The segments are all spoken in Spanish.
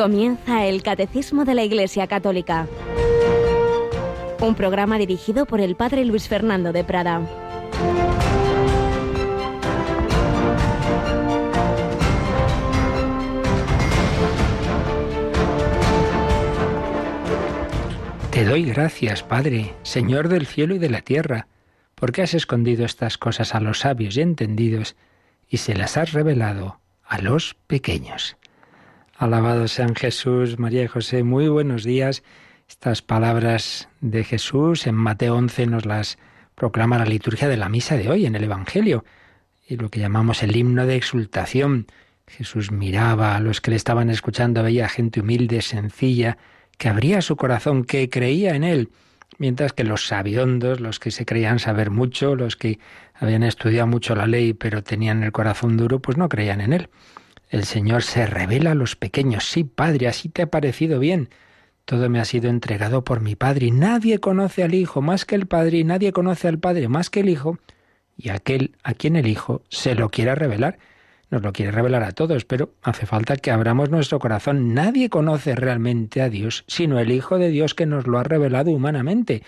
Comienza el Catecismo de la Iglesia Católica, un programa dirigido por el Padre Luis Fernando de Prada. Te doy gracias, Padre, Señor del cielo y de la tierra, porque has escondido estas cosas a los sabios y entendidos y se las has revelado a los pequeños. Alabado sean Jesús, María y José, muy buenos días. Estas palabras de Jesús en Mateo 11 nos las proclama la liturgia de la misa de hoy en el Evangelio, y lo que llamamos el himno de exultación. Jesús miraba a los que le estaban escuchando, veía gente humilde, sencilla, que abría su corazón, que creía en él, mientras que los sabiondos, los que se creían saber mucho, los que habían estudiado mucho la ley pero tenían el corazón duro, pues no creían en él. El Señor se revela a los pequeños. Sí, Padre, así te ha parecido bien. Todo me ha sido entregado por mi Padre, y nadie conoce al Hijo más que el Padre, y nadie conoce al Padre más que el Hijo, y aquel a quien el Hijo se lo quiera revelar. Nos lo quiere revelar a todos, pero hace falta que abramos nuestro corazón. Nadie conoce realmente a Dios, sino el Hijo de Dios, que nos lo ha revelado humanamente.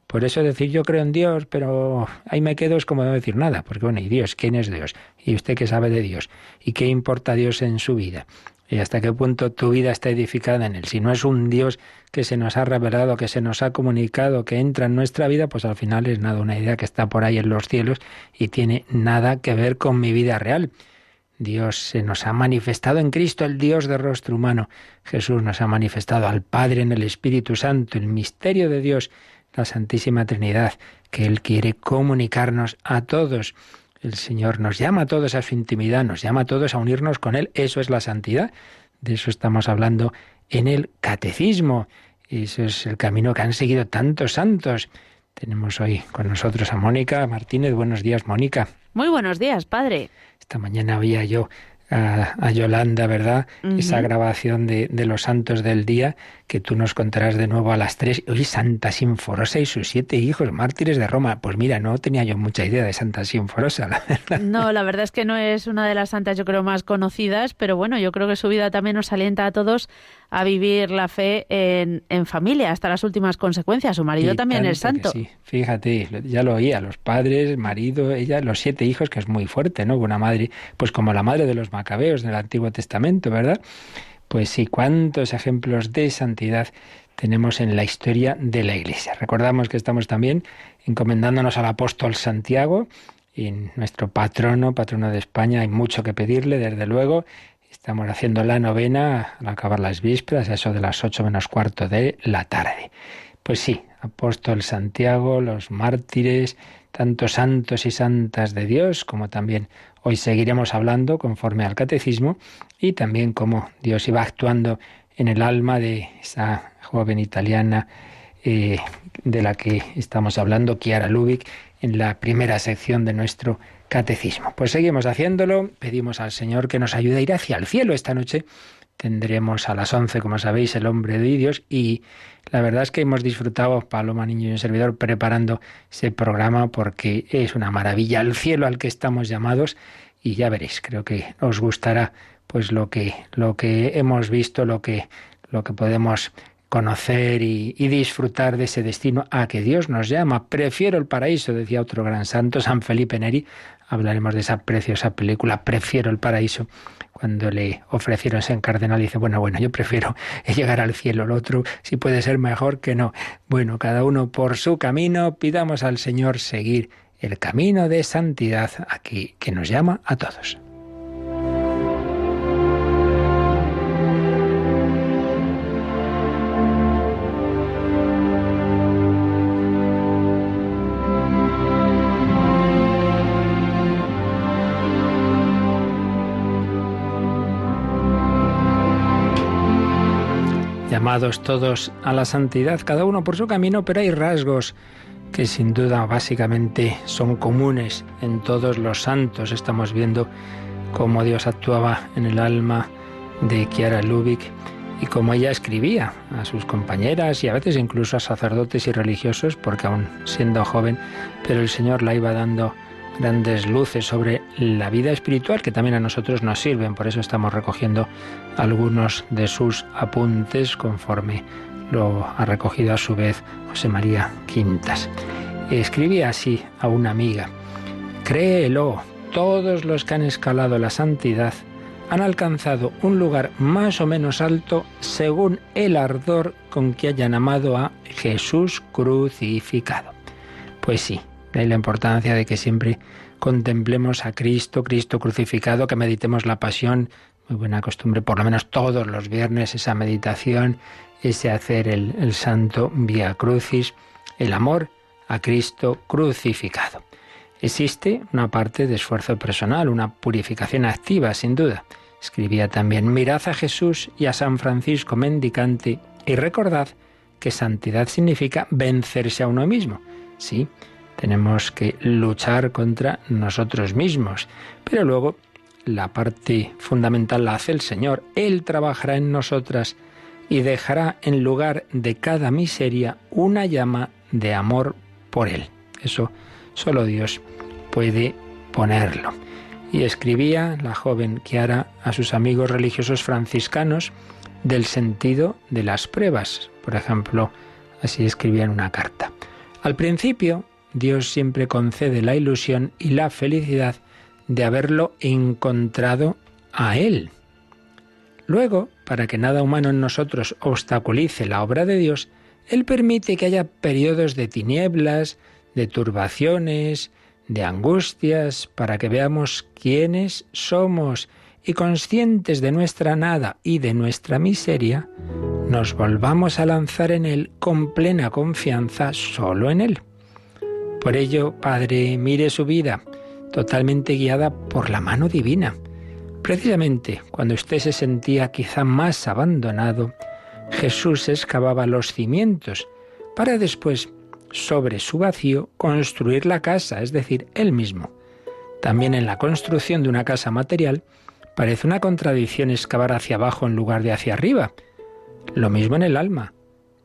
Por eso decir yo creo en Dios, pero ahí me quedo, es como no decir nada, porque bueno, ¿y Dios? ¿Quién es Dios? ¿Y usted qué sabe de Dios? ¿Y qué importa Dios en su vida? ¿Y hasta qué punto tu vida está edificada en Él? Si no es un Dios que se nos ha revelado, que se nos ha comunicado, que entra en nuestra vida, pues al final es nada, una idea que está por ahí en los cielos y tiene nada que ver con mi vida real. Dios se nos ha manifestado en Cristo, el Dios de rostro humano. Jesús nos ha manifestado al Padre en el Espíritu Santo, el misterio de Dios, la Santísima Trinidad, que Él quiere comunicarnos a todos. El Señor nos llama a todos a su intimidad, nos llama a todos a unirnos con Él. Eso es la santidad. De eso estamos hablando en el Catecismo. Eso es el camino que han seguido tantos santos. Tenemos hoy con nosotros a Mónica Martínez. Buenos días, Mónica. Muy buenos días, padre. Esta mañana veía yo a Yolanda, ¿verdad? Uh-huh. Esa grabación de los santos del día, que tú nos contarás de nuevo a las 3. Hoy Santa Sinforosa y sus 7 hijos, mártires de Roma. Pues mira, no tenía yo mucha idea de Santa Sinforosa, la verdad. No, la verdad es que no es una de las santas, yo creo, más conocidas, pero bueno, yo creo que su vida también nos alienta a todos a vivir la fe en familia, hasta las últimas consecuencias. Su marido y también es santo. Sí, fíjate, ya lo oía, los padres, marido, ella, los 7 hijos, que es muy fuerte, ¿no? Una madre, pues como la madre de los macabeos del Antiguo Testamento, ¿verdad? Pues sí, cuántos ejemplos de santidad tenemos en la historia de la Iglesia. Recordamos que estamos también encomendándonos al apóstol Santiago, y nuestro patrono de España. Hay mucho que pedirle, desde luego. Estamos haciendo la novena al acabar las vísperas, a eso de las 8 menos cuarto de la tarde. Pues sí, apóstol Santiago, los mártires, tantos santos y santas de Dios, como también hoy seguiremos hablando conforme al Catecismo, y también cómo Dios iba actuando en el alma de esa joven italiana de la que estamos hablando, Chiara Lubich, en la primera sección de nuestro Catecismo. Pues seguimos haciéndolo, pedimos al Señor que nos ayude a ir hacia el cielo. Esta noche tendremos a las 11, como sabéis, el Hombre de Dios, y la verdad es que hemos disfrutado, Paloma Niño y un servidor, preparando ese programa, porque es una maravilla el cielo al que estamos llamados, y ya veréis, creo que os gustará pues lo que hemos visto, lo que podemos conocer y disfrutar de ese destino a que Dios nos llama. Prefiero el paraíso, decía otro gran santo, San Felipe Neri. Hablaremos de esa preciosa película, Prefiero el paraíso. Cuando le ofrecieron ser cardenal, dice, bueno, yo prefiero llegar al cielo, lo otro, si puede ser mejor que no. Bueno, cada uno por su camino, pidamos al Señor seguir el camino de santidad aquí, que nos llama a todos. Llamados todos a la santidad, cada uno por su camino, pero hay rasgos que sin duda básicamente son comunes en todos los santos. Estamos viendo cómo Dios actuaba en el alma de Chiara Lubich y cómo ella escribía a sus compañeras y a veces incluso a sacerdotes y religiosos, porque aún siendo joven, pero el Señor la iba dando grandes luces sobre la vida espiritual que también a nosotros nos sirven. Por eso estamos recogiendo algunos de sus apuntes conforme lo ha recogido a su vez José María Quintas. Escribía así a una amiga: créelo, todos los que han escalado la santidad han alcanzado un lugar más o menos alto según el ardor con que hayan amado a Jesús crucificado. Pues sí, de ahí la importancia de que siempre contemplemos a Cristo, Cristo crucificado, que meditemos la pasión, muy buena costumbre, por lo menos todos los viernes, esa meditación, ese hacer el santo Vía Crucis, el amor a Cristo crucificado. Existe una parte de esfuerzo personal, una purificación activa, sin duda. Escribía también: mirad a Jesús y a San Francisco mendicante y recordad que santidad significa vencerse a uno mismo. Sí, tenemos que luchar contra nosotros mismos, pero luego la parte fundamental la hace el Señor. Él trabajará en nosotras y dejará en lugar de cada miseria una llama de amor por Él. Eso solo Dios puede ponerlo. Y escribía la joven Chiara a sus amigos religiosos franciscanos del sentido de las pruebas. Por ejemplo, así escribía en una carta: al principio, Dios siempre concede la ilusión y la felicidad de haberlo encontrado a Él. Luego, para que nada humano en nosotros obstaculice la obra de Dios, Él permite que haya periodos de tinieblas, de turbaciones, de angustias, para que veamos quiénes somos y, conscientes de nuestra nada y de nuestra miseria, nos volvamos a lanzar en Él con plena confianza, solo en Él. Por ello, Padre, mire su vida, totalmente guiada por la mano divina. Precisamente cuando usted se sentía quizá más abandonado, Jesús excavaba los cimientos para después, sobre su vacío, construir la casa, es decir, Él mismo. También en la construcción de una casa material parece una contradicción excavar hacia abajo en lugar de hacia arriba. Lo mismo en el alma.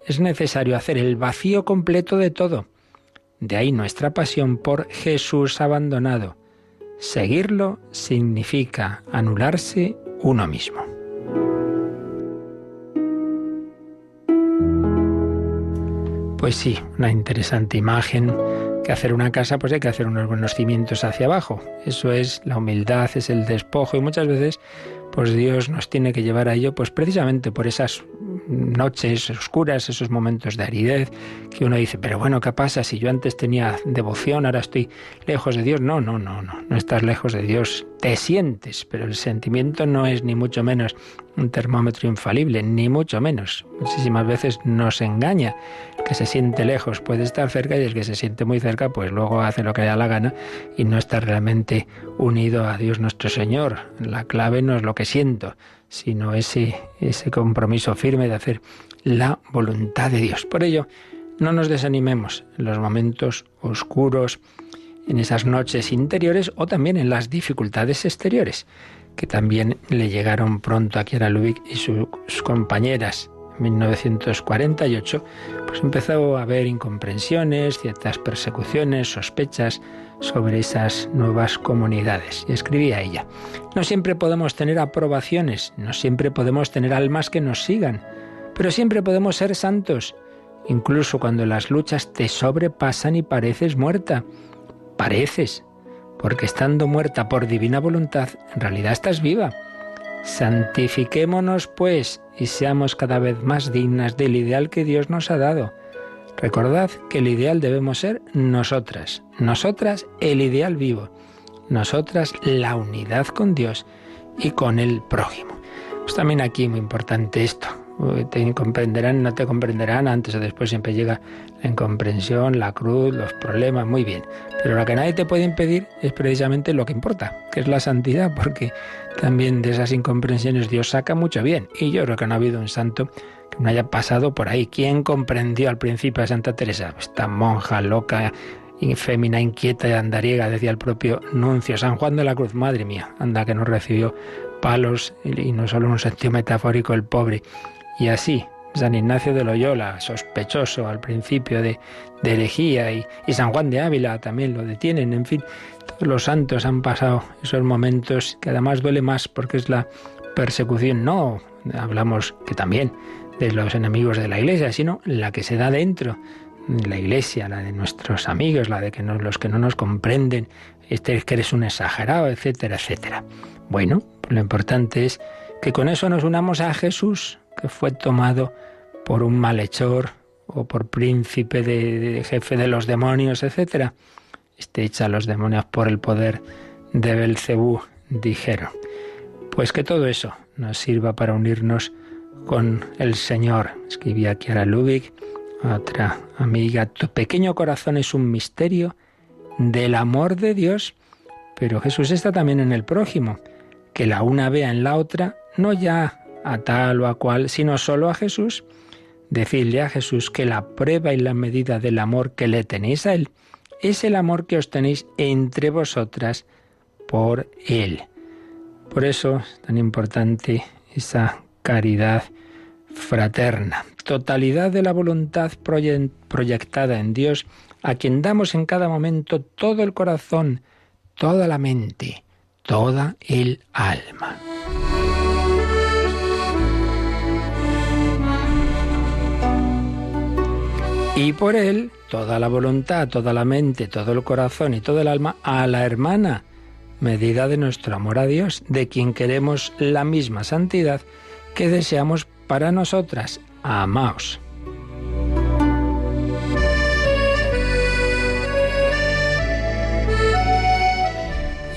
Es necesario hacer el vacío completo de todo. De ahí nuestra pasión por Jesús abandonado. Seguirlo significa anularse uno mismo. Pues sí, una interesante imagen, que hacer una casa pues hay que hacer unos buenos cimientos hacia abajo. Eso es la humildad, es el despojo, y muchas veces pues Dios nos tiene que llevar a ello pues precisamente por esas noches oscuras, esos momentos de aridez, que uno dice, pero bueno, ¿qué pasa si yo antes tenía devoción, ahora estoy lejos de Dios? No estás lejos de Dios, te sientes, pero el sentimiento no es ni mucho menos un termómetro infalible, ni mucho menos. Muchísimas veces nos engaña. El que se siente lejos puede estar cerca, y el que se siente muy cerca pues luego hace lo que le da la gana y no está realmente unido a Dios nuestro Señor. La clave no es lo que siento, sino ese compromiso firme de hacer la voluntad de Dios. Por ello, no nos desanimemos en los momentos oscuros, en esas noches interiores o también en las dificultades exteriores, que también le llegaron pronto a Chiara Lubich y sus compañeras. En 1948 pues empezó a haber incomprensiones, ciertas persecuciones, sospechas sobre esas nuevas comunidades. Y escribía ella: no siempre podemos tener aprobaciones, no siempre podemos tener almas que nos sigan, pero siempre podemos ser santos, incluso cuando las luchas te sobrepasan y pareces muerta. Pareces, porque estando muerta por divina voluntad, en realidad estás viva. Santifiquémonos, pues, y seamos cada vez más dignas del ideal que Dios nos ha dado. Recordad que el ideal debemos ser nosotras el ideal vivo, nosotras la unidad con Dios y con el prójimo. Pues también aquí muy importante esto. Te comprenderán, no te comprenderán, antes o después siempre llega la incomprensión, la cruz, los problemas, muy bien. Pero lo que nadie te puede impedir es precisamente lo que importa, que es la santidad, porque también de esas incomprensiones Dios saca mucho bien. Y yo creo que no ha habido un santo que no haya pasado por ahí. ¿Quién comprendió al principio a Santa Teresa? Esta monja loca, fémina, inquieta y andariega, decía el propio nuncio. San Juan de la Cruz, madre mía, anda que no recibió palos, y no solo en un sentido metafórico, el pobre. Y así, San Ignacio de Loyola, sospechoso al principio de herejía, y San Juan de Ávila también lo detienen. En fin, todos los santos han pasado esos momentos que además duele más porque es la persecución. No hablamos que también de los enemigos de la Iglesia, sino la que se da dentro de la Iglesia, la de nuestros amigos, la de los que no nos comprenden, es que eres un exagerado, etcétera, etcétera. Bueno, pues lo importante es que con eso nos unamos a Jesús, que fue tomado por un malhechor o por príncipe de jefe de los demonios, etcétera. Echa a los demonios por el poder de Belcebú, dijeron. Pues que todo eso nos sirva para unirnos con el Señor. Escribía Chiara Lubich, otra amiga: tu pequeño corazón es un misterio del amor de Dios, pero Jesús está también en el prójimo. Que la una vea en la otra, no ya a tal o a cual, sino solo a Jesús. Decidle a Jesús que la prueba y la medida del amor que le tenéis a Él es el amor que os tenéis entre vosotras por Él. Por eso es tan importante esa caridad fraterna. Totalidad de la voluntad proyectada en Dios, a quien damos en cada momento todo el corazón, toda la mente, toda el alma. Y por Él, toda la voluntad, toda la mente, todo el corazón y todo el alma a la hermana, medida de nuestro amor a Dios, de quien queremos la misma santidad que deseamos para nosotras. Amaos.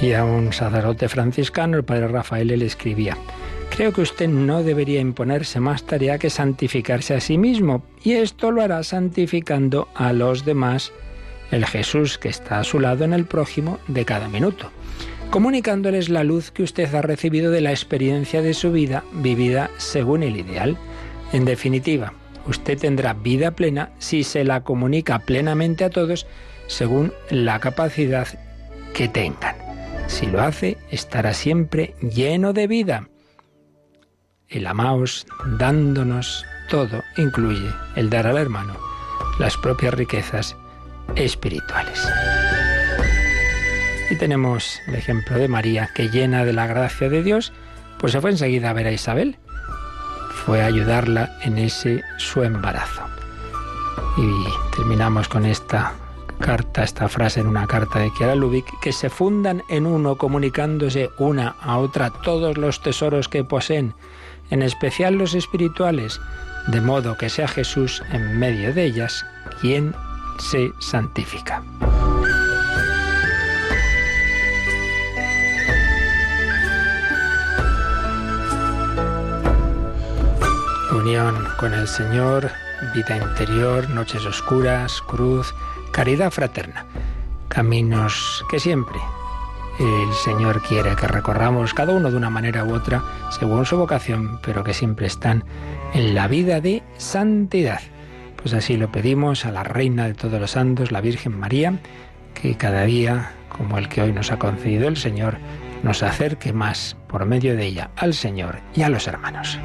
Y a un sacerdote franciscano, el padre Rafael, le escribía: creo que usted no debería imponerse más tarea que santificarse a sí mismo, y esto lo hará santificando a los demás, el Jesús que está a su lado en el prójimo de cada minuto, comunicándoles la luz que usted ha recibido de la experiencia de su vida vivida según el ideal. En definitiva, usted tendrá vida plena si se la comunica plenamente a todos según la capacidad que tengan. Si lo hace, estará siempre lleno de vida. El amaos, dándonos todo, incluye el dar al hermano las propias riquezas espirituales. Y tenemos el ejemplo de María, que llena de la gracia de Dios, pues se fue enseguida a ver a Isabel. Fue a ayudarla en ese su embarazo. Y terminamos con esta carta, esta frase en una carta de Chiara Lubich: que se fundan en uno, comunicándose una a otra todos los tesoros que poseen, en especial los espirituales, de modo que sea Jesús en medio de ellas quien se santifica. Unión con el Señor, vida interior, noches oscuras, cruz, caridad fraterna. Caminos que siempre el Señor quiere que recorramos, cada uno de una manera u otra, según su vocación, pero que siempre están en la vida de santidad. Pues así lo pedimos a la Reina de todos los santos, la Virgen María, que cada día, como el que hoy nos ha concedido el Señor, nos acerque más por medio de ella al Señor y a los hermanos.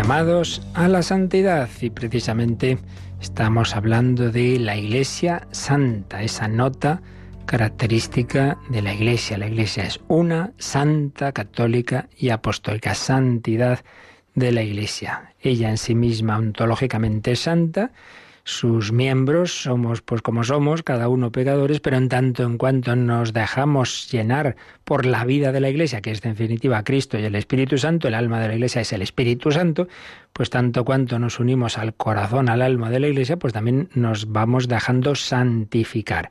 llamados a la santidad y precisamente estamos hablando de la Iglesia Santa, esa nota característica de la Iglesia. La Iglesia es una, santa, católica y apostólica. Santidad de la Iglesia. Ella en sí misma ontológicamente es santa. Sus miembros somos pues como somos, cada uno pecadores, pero en tanto en cuanto nos dejamos llenar por la vida de la Iglesia, que es en definitiva Cristo y el Espíritu Santo, el alma de la Iglesia es el Espíritu Santo, pues tanto cuanto nos unimos al corazón, al alma de la Iglesia, pues también nos vamos dejando santificar.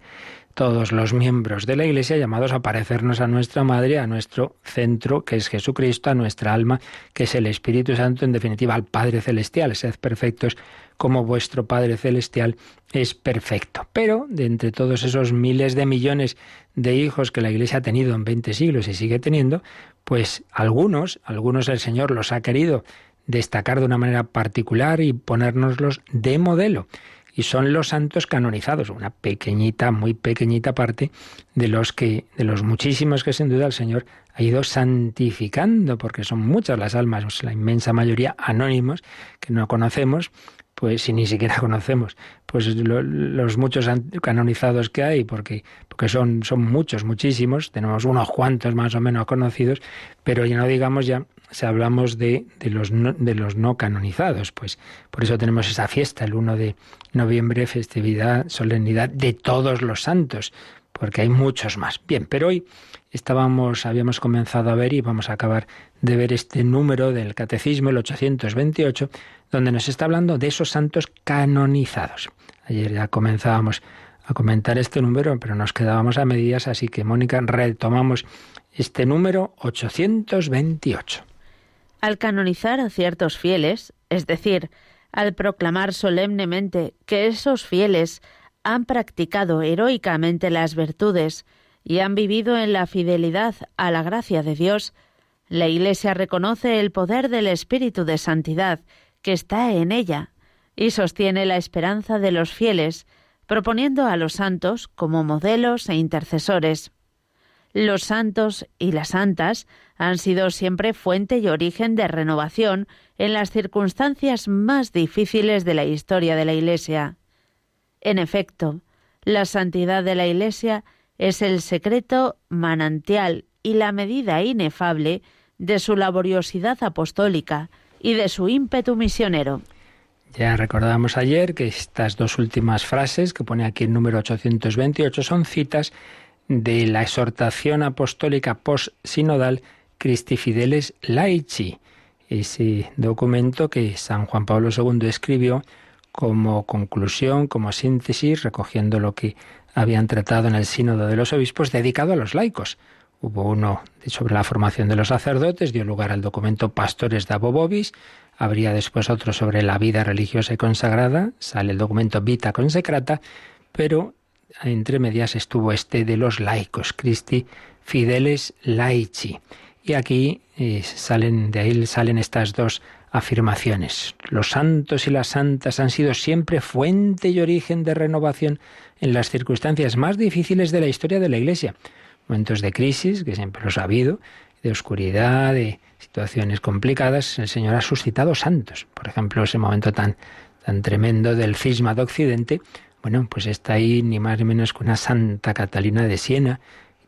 Todos los miembros de la Iglesia llamados a parecernos a nuestra Madre, a nuestro centro, que es Jesucristo, a nuestra alma, que es el Espíritu Santo, en definitiva al Padre Celestial. Sed perfectos como vuestro Padre Celestial es perfecto. Pero de entre todos esos miles de millones de hijos que la Iglesia ha tenido en 20 siglos y sigue teniendo, pues algunos el Señor los ha querido destacar de una manera particular y ponérnoslos de modelo. Y son los santos canonizados, una pequeñita, muy pequeñita parte de los muchísimos que sin duda el Señor ha ido santificando, porque son muchas las almas, la inmensa mayoría anónimos que no conocemos, pues si ni siquiera conocemos, pues los muchos canonizados que hay, porque son muchos, muchísimos, tenemos unos cuantos más o menos conocidos, pero ya no digamos ya si hablamos de los no canonizados, pues por eso tenemos esa fiesta, el 1 de noviembre, festividad, solemnidad de todos los santos, porque hay muchos más. Bien, pero hoy habíamos comenzado a ver y vamos a acabar de ver este número del Catecismo, el 828, donde nos está hablando de esos santos canonizados. Ayer ya comenzábamos a comentar este número, pero nos quedábamos a medias, así que Mónica, retomamos este número 828. Al canonizar a ciertos fieles, es decir, al proclamar solemnemente que esos fieles han practicado heroicamente las virtudes y han vivido en la fidelidad a la gracia de Dios, la Iglesia reconoce el poder del Espíritu de Santidad que está en ella y sostiene la esperanza de los fieles, proponiendo a los santos como modelos e intercesores. Los santos y las santas han sido siempre fuente y origen de renovación en las circunstancias más difíciles de la historia de la Iglesia. En efecto, la santidad de la Iglesia es el secreto manantial y la medida inefable de su laboriosidad apostólica y de su ímpetu misionero. Ya recordábamos ayer que estas dos últimas frases que pone aquí el número 828 son citas de la exhortación apostólica post-sinodal Christi Fideles Laici, ese documento que San Juan Pablo II escribió como conclusión, como síntesis, recogiendo lo que habían tratado en el Sínodo de los Obispos, dedicado a los laicos. Hubo uno sobre la formación de los sacerdotes, dio lugar al documento Pastores Dabo Vobis, habría después otro sobre la vida religiosa y consagrada, sale el documento Vita Consecrata, pero entre medias estuvo este de los laicos, Christi Fideles Laici. Y aquí salen estas dos afirmaciones. Los santos y las santas han sido siempre fuente y origen de renovación en las circunstancias más difíciles de la historia de la Iglesia. Momentos de crisis, que siempre los ha habido, de oscuridad, de situaciones complicadas, el Señor ha suscitado santos. Por ejemplo, ese momento tan tremendo del cisma de Occidente, bueno, pues está ahí ni más ni menos que una Santa Catalina de Siena,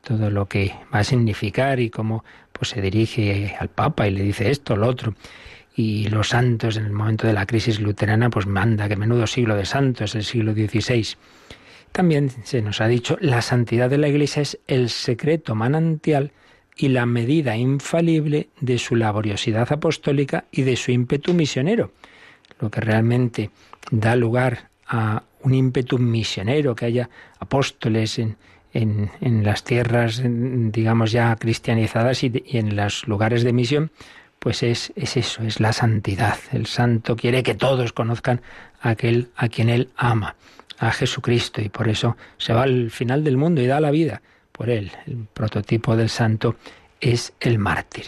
todo lo que va a significar y cómo pues se dirige al Papa y le dice esto, lo otro. Y los santos en el momento de la crisis luterana, pues manda, que menudo siglo de santos, el siglo XVI. También se nos ha dicho, la santidad de la Iglesia es el secreto manantial y la medida infalible de su laboriosidad apostólica y de su ímpetu misionero. Lo que realmente da lugar a un ímpetu misionero, que haya apóstoles en las tierras, digamos, ya cristianizadas y en los lugares de misión, pues es eso, es la santidad. El santo quiere que todos conozcan a aquel a quien él ama, a Jesucristo, y por eso se va al final del mundo y da la vida por él. El prototipo del santo es el mártir.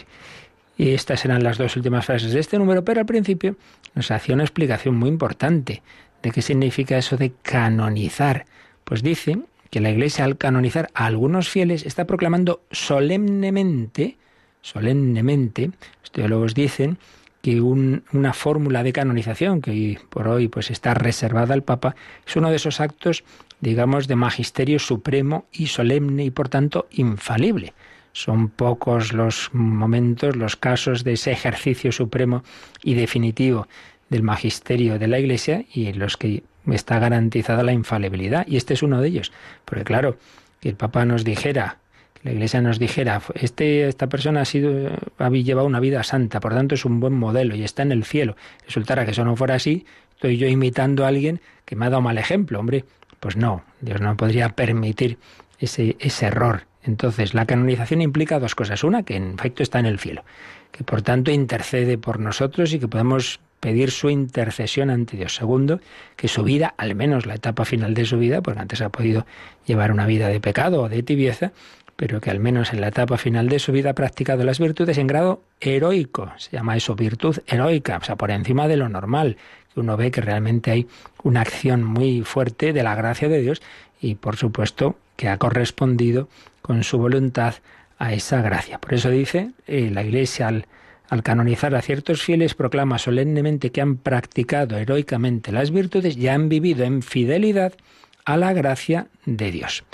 Y estas eran las dos últimas frases de este número, pero al principio nos hacía una explicación muy importante de qué significa eso de canonizar. Pues dice que la Iglesia, al canonizar a algunos fieles, está proclamando solemnemente, los teólogos dicen que una fórmula de canonización que hoy por hoy pues está reservada al Papa es uno de esos actos, digamos, de magisterio supremo y solemne y por tanto infalible. Son pocos los momentos, los casos de ese ejercicio supremo y definitivo del magisterio de la Iglesia y en los que está garantizada la infalibilidad. Y este es uno de ellos. Porque claro, que el Papa nos dijera, que la Iglesia nos dijera, esta persona ha llevado una vida santa, por tanto es un buen modelo y está en el cielo. Resultara que eso no fuera así, estoy yo imitando a alguien que me ha dado mal ejemplo. Hombre, pues no, Dios no podría permitir ese error. Entonces, la canonización implica dos cosas. Una, que en efecto está en el cielo, que por tanto intercede por nosotros y que podemos pedir su intercesión ante Dios. Segundo, que su vida, al menos la etapa final de su vida, porque antes ha podido llevar una vida de pecado o de tibieza, pero que al menos en la etapa final de su vida ha practicado las virtudes en grado heroico. Se llama eso virtud heroica, o sea, por encima de lo normal. Uno ve que realmente hay una acción muy fuerte de la gracia de Dios y, por supuesto, que ha correspondido con su voluntad a esa gracia. Por eso dice la Iglesia al canonizar a ciertos fieles proclama solemnemente que han practicado heroicamente las virtudes y han vivido en fidelidad a la gracia de Dios.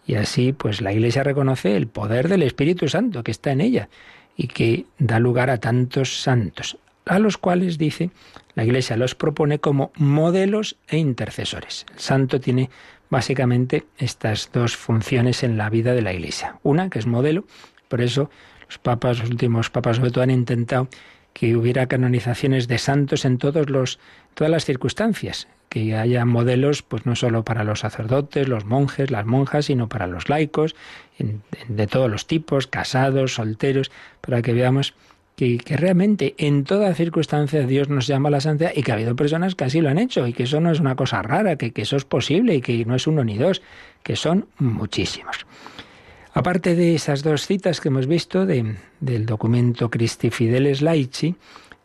Y así, pues la Iglesia reconoce el poder del Espíritu Santo que está en ella y que da lugar a tantos santos, a los cuales, dice, la Iglesia los propone como modelos e intercesores. El santo tiene básicamente estas dos funciones en la vida de la Iglesia. Una, que es modelo, por eso los últimos papas sobre todo han intentado que hubiera canonizaciones de santos en todas las circunstancias, que haya modelos pues no solo para los sacerdotes, los monjes, las monjas, sino para los laicos, de todos los tipos, casados, solteros, para que veamos que realmente en toda circunstancia Dios nos llama a la santidad y que ha habido personas que así lo han hecho y que eso no es una cosa rara, que eso es posible y que no es uno ni dos, que son muchísimos. Aparte de esas dos citas que hemos visto del documento Christi Fideles Laici,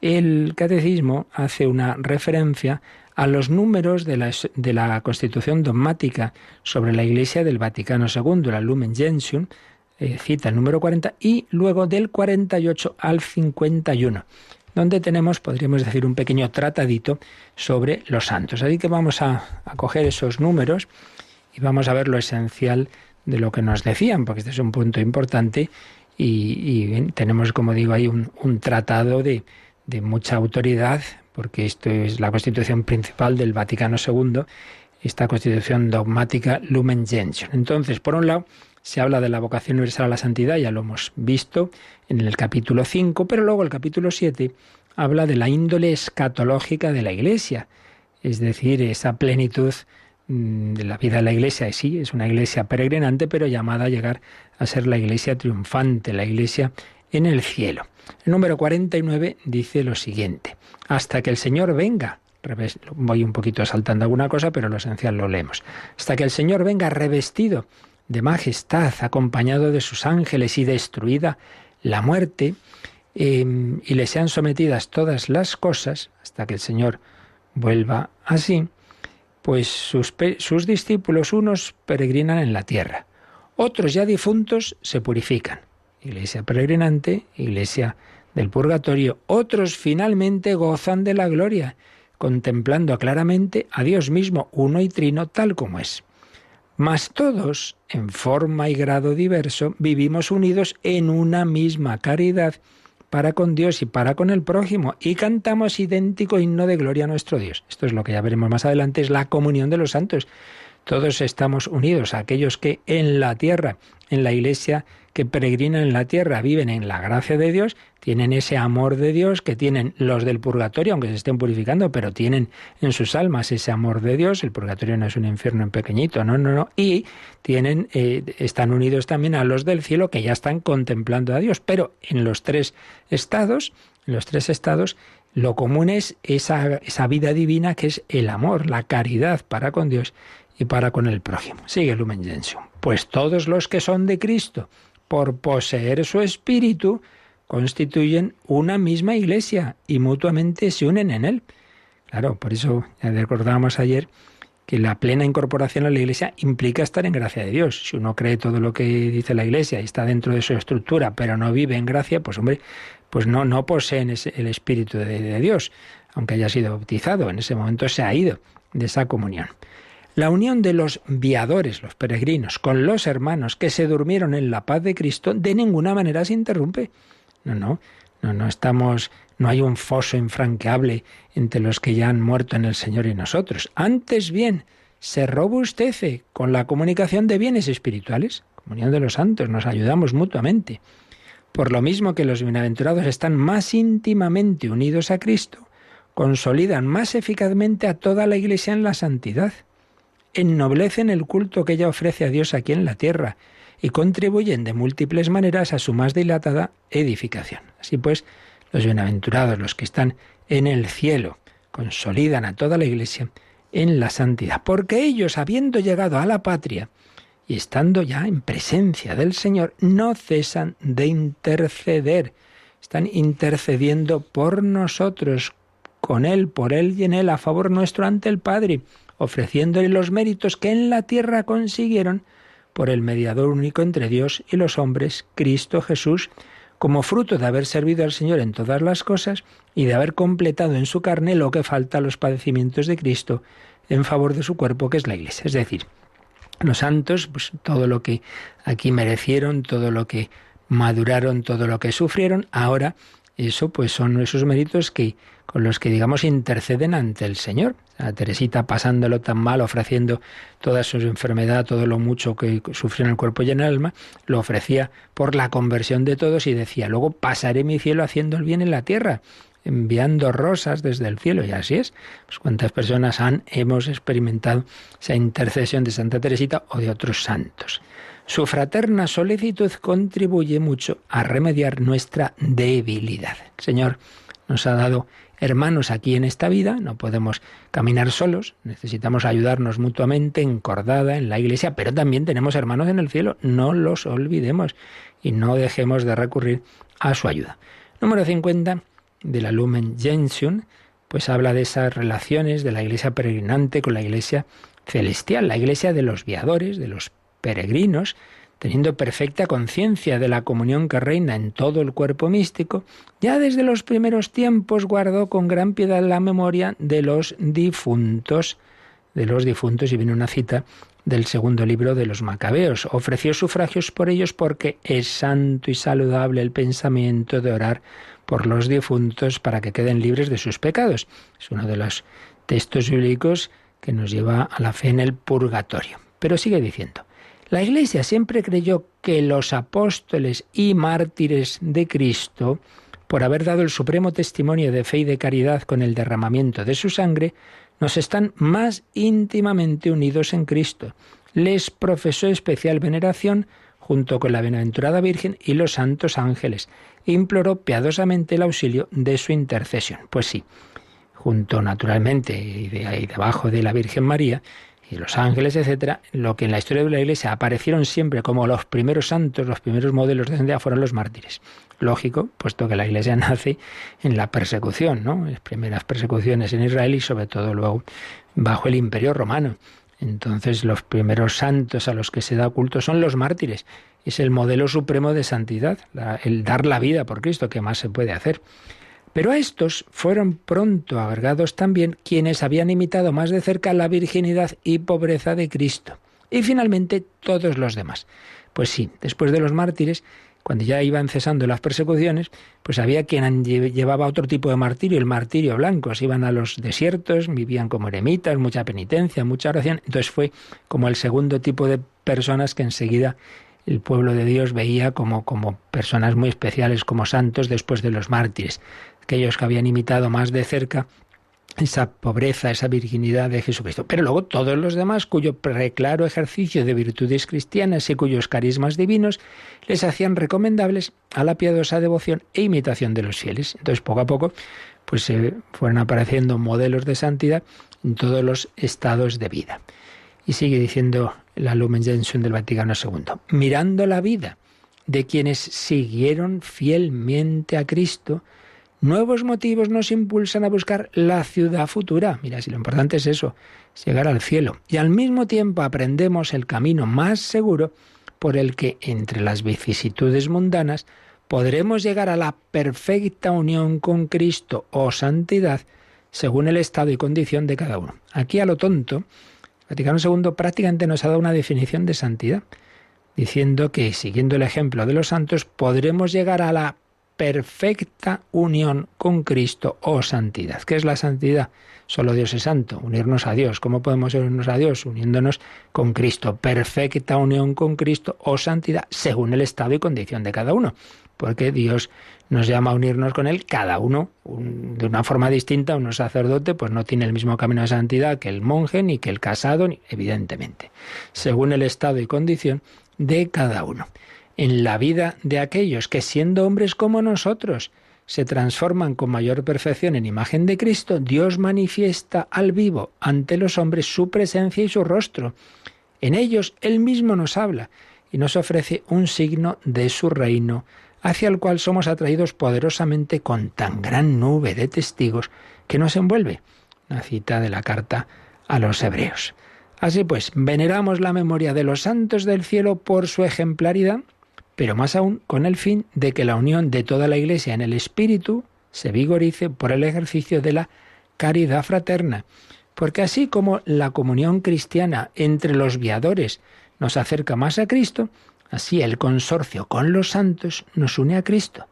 el Catecismo hace una referencia a los números de la Constitución dogmática sobre la Iglesia del Vaticano II, la Lumen Gentium, cita el número 40, y luego del 48 al 51, donde tenemos, podríamos decir, un pequeño tratadito sobre los santos. Así que vamos a coger esos números y vamos a ver lo esencial de lo que nos decían, porque este es un punto importante y tenemos, como digo, ahí un tratado de mucha autoridad, porque esto es la Constitución principal del Vaticano II, esta Constitución dogmática Lumen Gentium. Entonces, por un lado, se habla de la vocación universal a la santidad, ya lo hemos visto en el capítulo 5, pero luego el capítulo 7 habla de la índole escatológica de la Iglesia, es decir, esa plenitud de la vida de la Iglesia. Y sí, es una Iglesia peregrinante, pero llamada a llegar a ser la Iglesia triunfante, la Iglesia en el cielo. El número 49 dice lo siguiente: hasta que el Señor venga. Voy un poquito saltando alguna cosa, pero lo esencial lo leemos. Hasta que el Señor venga revestido de majestad, acompañado de sus ángeles y destruida la muerte, y le sean sometidas todas las cosas, hasta que el Señor vuelva así, pues sus discípulos, unos peregrinan en la tierra, otros ya difuntos se purifican. Iglesia peregrinante, iglesia del purgatorio. Otros finalmente gozan de la gloria, contemplando claramente a Dios mismo, uno y trino, tal como es. Mas todos, en forma y grado diverso, vivimos unidos en una misma caridad para con Dios y para con el prójimo, y cantamos idéntico himno de gloria a nuestro Dios. Esto es lo que ya veremos más adelante, es la comunión de los santos. Todos estamos unidos, aquellos que en la tierra, en la Iglesia, que peregrinan en la tierra, viven en la gracia de Dios, tienen ese amor de Dios que tienen los del purgatorio, aunque se estén purificando, pero tienen en sus almas ese amor de Dios. El purgatorio no es un infierno en pequeñito, no. Y están unidos también a los del cielo que ya están contemplando a Dios. Pero en los tres estados, lo común es esa vida divina que es el amor, la caridad para con Dios y para con el prójimo. Sigue Lumen Gentium. Pues todos los que son de Cristo, por poseer su espíritu, constituyen una misma Iglesia y mutuamente se unen en él. Claro, por eso ya recordábamos ayer que la plena incorporación a la Iglesia implica estar en gracia de Dios. Si uno cree todo lo que dice la Iglesia y está dentro de su estructura, pero no vive en gracia, pues hombre, pues no poseen el Espíritu de Dios, aunque haya sido bautizado, en ese momento se ha ido de esa comunión. La unión de los viadores, los peregrinos, con los hermanos que se durmieron en la paz de Cristo, de ninguna manera se interrumpe. No hay un foso infranqueable entre los que ya han muerto en el Señor y nosotros. Antes bien, se robustece con la comunicación de bienes espirituales, comunión de los santos, nos ayudamos mutuamente. Por lo mismo que los bienaventurados están más íntimamente unidos a Cristo, consolidan más eficazmente a toda la Iglesia en la santidad, ennoblecen el culto que ella ofrece a Dios aquí en la tierra y contribuyen de múltiples maneras a su más dilatada edificación. Así pues, los bienaventurados, los que están en el cielo, consolidan a toda la Iglesia en la santidad, porque ellos, habiendo llegado a la patria y estando ya en presencia del Señor, no cesan de interceder. Están intercediendo por nosotros, con Él, por Él y en Él, a favor nuestro ante el Padre, ofreciéndole los méritos que en la tierra consiguieron por el mediador único entre Dios y los hombres, Cristo Jesús, como fruto de haber servido al Señor en todas las cosas y de haber completado en su carne lo que falta a los padecimientos de Cristo en favor de su cuerpo, que es la Iglesia. Es decir, los santos, pues todo lo que aquí merecieron, todo lo que maduraron, todo lo que sufrieron, ahora eso pues son esos méritos con los que, digamos, interceden ante el Señor. A Teresita, pasándolo tan mal, ofreciendo toda su enfermedad, todo lo mucho que sufrió en el cuerpo y en el alma, lo ofrecía por la conversión de todos y decía, luego pasaré mi cielo haciendo el bien en la tierra, enviando rosas desde el cielo. Y así es. Pues cuántas personas hemos experimentado esa intercesión de Santa Teresita o de otros santos. Su fraterna solicitud contribuye mucho a remediar nuestra debilidad. El Señor nos ha dado hermanos aquí en esta vida, no podemos caminar solos, necesitamos ayudarnos mutuamente, encordada en la Iglesia, pero también tenemos hermanos en el cielo, no los olvidemos y no dejemos de recurrir a su ayuda. Número 50 de la Lumen Gentium, pues habla de esas relaciones de la Iglesia peregrinante con la Iglesia celestial, la Iglesia de los viadores, de los peregrinos, teniendo perfecta conciencia de la comunión que reina en todo el cuerpo místico, ya desde los primeros tiempos guardó con gran piedad la memoria de los difuntos, y viene una cita del segundo libro de los Macabeos. Ofreció sufragios por ellos porque es santo y saludable el pensamiento de orar por los difuntos para que queden libres de sus pecados. Es uno de los textos bíblicos que nos lleva a la fe en el purgatorio. Pero sigue diciendo, la Iglesia siempre creyó que los apóstoles y mártires de Cristo, por haber dado el supremo testimonio de fe y de caridad con el derramamiento de su sangre, nos están más íntimamente unidos en Cristo. Les profesó especial veneración junto con la bienaventurada Virgen y los santos ángeles. Imploró piadosamente el auxilio de su intercesión. Pues sí, junto naturalmente y debajo de la Virgen María y los ángeles, etcétera, lo que en la historia de la Iglesia aparecieron siempre como los primeros santos, los primeros modelos de santidad fueron los mártires. Lógico, puesto que la Iglesia nace en la persecución, ¿no? Las primeras persecuciones en Israel y sobre todo luego bajo el Imperio Romano. Entonces los primeros santos a los que se da culto son los mártires. Es el modelo supremo de santidad, el dar la vida por Cristo, que más se puede hacer. Pero a estos fueron pronto agregados también quienes habían imitado más de cerca la virginidad y pobreza de Cristo. Y finalmente todos los demás. Pues sí, después de los mártires, cuando ya iban cesando las persecuciones, pues había quien llevaba otro tipo de martirio, el martirio blanco. Se iban a los desiertos, vivían como eremitas, mucha penitencia, mucha oración. Entonces fue como el segundo tipo de personas que enseguida el pueblo de Dios veía como personas muy especiales, como santos después de los mártires. Aquellos que habían imitado más de cerca esa pobreza, esa virginidad de Jesucristo. Pero luego todos los demás, cuyo preclaro ejercicio de virtudes cristianas y cuyos carismas divinos les hacían recomendables a la piadosa devoción e imitación de los fieles. Entonces, poco a poco, pues se fueron apareciendo modelos de santidad en todos los estados de vida. Y sigue diciendo la Lumen Gentium del Vaticano II, mirando la vida de quienes siguieron fielmente a Cristo, nuevos motivos nos impulsan a buscar la ciudad futura. Mira, si lo importante es eso, es llegar al cielo. Y al mismo tiempo aprendemos el camino más seguro por el que, entre las vicisitudes mundanas, podremos llegar a la perfecta unión con Cristo o santidad según el estado y condición de cada uno. Aquí a lo tonto, Vaticano II prácticamente nos ha dado una definición de santidad, diciendo que, siguiendo el ejemplo de los santos, podremos llegar a la perfecta unión con Cristo o santidad. ¿Qué es la santidad? Solo Dios es santo, unirnos a Dios. ¿Cómo podemos unirnos a Dios? Uniéndonos con Cristo. Perfecta unión con Cristo o santidad según el estado y condición de cada uno. Porque Dios nos llama a unirnos con Él, cada uno de una forma distinta. Un sacerdote pues no tiene el mismo camino de santidad que el monje, ni que el casado, evidentemente. Según el estado y condición de cada uno. En la vida de aquellos que, siendo hombres como nosotros, se transforman con mayor perfección en imagen de Cristo, Dios manifiesta al vivo ante los hombres su presencia y su rostro. En ellos Él mismo nos habla y nos ofrece un signo de su reino, hacia el cual somos atraídos poderosamente con tan gran nube de testigos que nos envuelve. Una cita de la carta a los Hebreos. Así pues, veneramos la memoria de los santos del cielo por su ejemplaridad, pero más aún con el fin de que la unión de toda la Iglesia en el Espíritu se vigorice por el ejercicio de la caridad fraterna. Porque así como la comunión cristiana entre los viadores nos acerca más a Cristo, así el consorcio con los santos nos une a Cristo,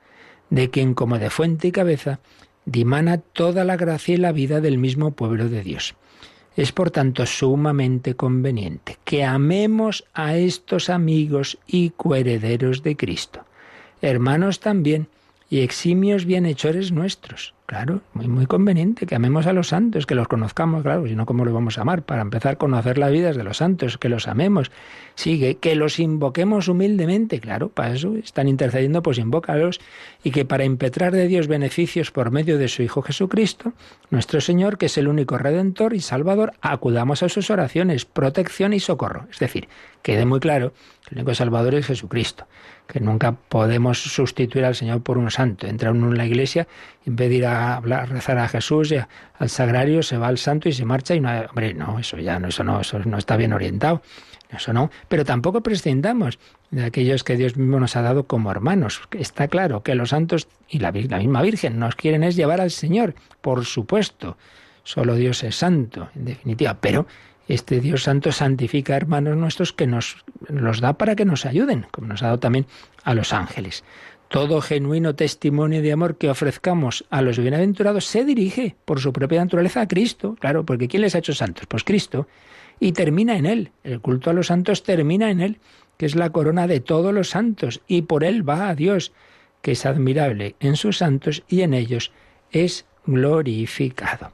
de quien como de fuente y cabeza dimana toda la gracia y la vida del mismo pueblo de Dios. Es por tanto sumamente conveniente que amemos a estos amigos y coherederos de Cristo, hermanos también y eximios bienhechores nuestros. Claro, muy conveniente que amemos a los santos, que los conozcamos, claro, si no, ¿cómo los vamos a amar? Para empezar, conocer las vidas de los santos, que los amemos. Sigue, que los invoquemos humildemente, claro, para eso están intercediendo, pues invócalos, y que para impetrar de Dios beneficios por medio de su Hijo Jesucristo, nuestro Señor, que es el único Redentor y Salvador, acudamos a sus oraciones, protección y socorro. Es decir, quede muy claro que el único Salvador es Jesucristo, que nunca podemos sustituir al Señor por un santo. Entra uno en la iglesia, en vez de ir a rezar a Jesús y al sagrario, se va al santo y se marcha y no, hombre, no, eso no está bien orientado, eso no. Pero tampoco prescindamos de aquellos que Dios mismo nos ha dado como hermanos. Está claro que los santos y la misma Virgen nos quieren es llevar al Señor, por supuesto. Solo Dios es santo, en definitiva, pero este Dios santo santifica a hermanos nuestros que nos los da para que nos ayuden, como nos ha dado también a los ángeles. Todo genuino testimonio de amor que ofrezcamos a los bienaventurados se dirige por su propia naturaleza a Cristo, claro, porque ¿quién les ha hecho santos? Pues Cristo, y termina en Él. El culto a los santos termina en Él, que es la corona de todos los santos, y por Él va a Dios, que es admirable en sus santos y en ellos es glorificado.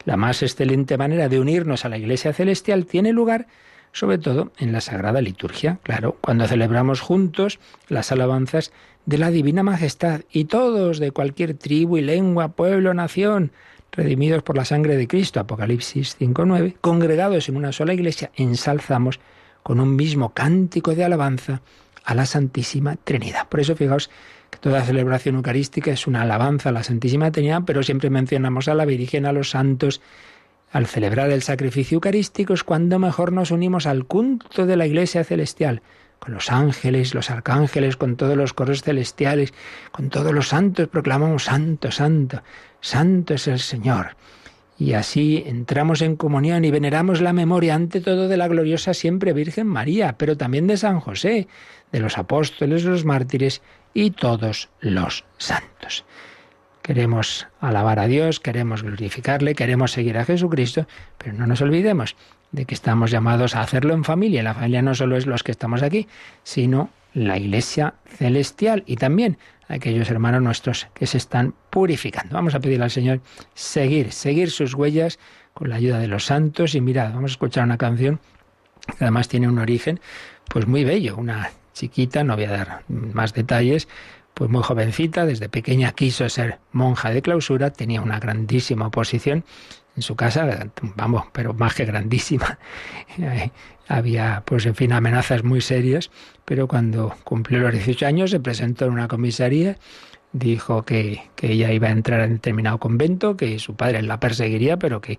La más excelente manera de unirnos a la Iglesia celestial tiene lugar sobre todo en la Sagrada Liturgia, claro, cuando celebramos juntos las alabanzas de la Divina Majestad, y todos de cualquier tribu y lengua, pueblo, nación, redimidos por la sangre de Cristo, Apocalipsis 5:9, congregados en una sola Iglesia, ensalzamos con un mismo cántico de alabanza a la Santísima Trinidad. Por eso fijaos que toda celebración eucarística es una alabanza a la Santísima Trinidad, pero siempre mencionamos a la Virgen, a los santos. Al celebrar el sacrificio eucarístico es cuando mejor nos unimos al culto de la Iglesia celestial, con los ángeles, los arcángeles, con todos los coros celestiales, con todos los santos, proclamamos Santo, Santo, Santo es el Señor. Y así entramos en comunión y veneramos la memoria ante todo de la gloriosa siempre Virgen María, pero también de San José, de los apóstoles, los mártires y todos los santos. Queremos alabar a Dios, queremos glorificarle, queremos seguir a Jesucristo, pero no nos olvidemos de que estamos llamados a hacerlo en familia. La familia no solo es los que estamos aquí, sino la Iglesia celestial y también aquellos hermanos nuestros que se están purificando. Vamos a pedirle al Señor seguir sus huellas con la ayuda de los santos. Y mirad, vamos a escuchar una canción que además tiene un origen pues muy bello. Una chiquita, no voy a dar más detalles, pues muy jovencita, desde pequeña quiso ser monja de clausura, tenía una grandísima oposición en su casa, vamos, pero más que grandísima. Había, pues en fin, amenazas muy serias, pero cuando cumplió los 18 años se presentó en una comisaría, dijo que ella iba a entrar en determinado convento, que su padre la perseguiría, pero que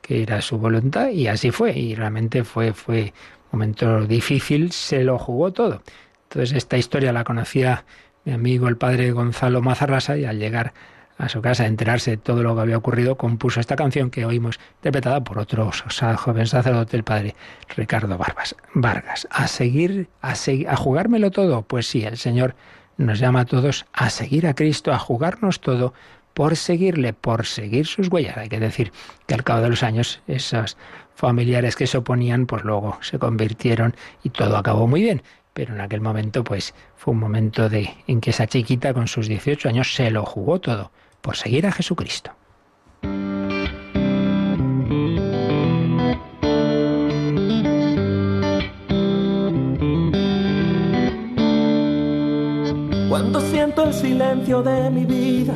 era su voluntad, y así fue, y realmente fue un momento difícil, se lo jugó todo. Entonces esta historia la conocía mi amigo el padre Gonzalo Mazarrasa, y al llegar a su casa a enterarse de todo lo que había ocurrido, compuso esta canción que oímos interpretada por otro joven sacerdote, el padre Ricardo Vargas. A jugármelo todo. Pues sí, el Señor nos llama a todos a seguir a Cristo, a jugarnos todo por seguirle, por seguir sus huellas. Hay que decir que al cabo de los años esos familiares que se oponían, pues luego se convirtieron y todo acabó muy bien. Pero en aquel momento, pues fue un momento en que esa chiquita con sus 18 años se lo jugó todo por seguir a Jesucristo. Cuando siento el silencio de mi vida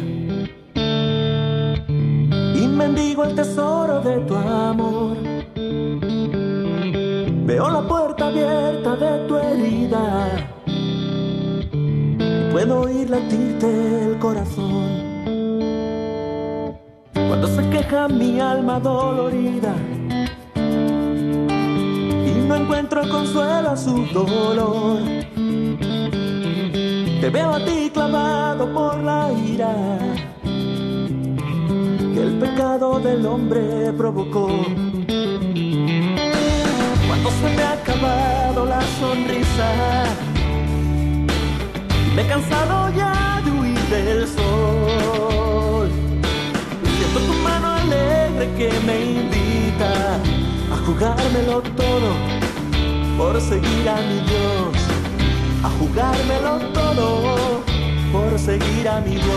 y mendigo el tesoro de tu amor, veo la puerta abierta de tu herida y puedo oír latirte el corazón. Cuando se queja mi alma dolorida y no encuentro consuelo a su dolor, te veo a ti clavado por la ira que el pecado del hombre provocó. Cuando se me ha acabado la sonrisa y me he cansado ya de huir del sol, siento tu mano alegre que me invita a jugármelo todo por seguir a mi Dios, a jugármelo todo por seguir a mi Dios.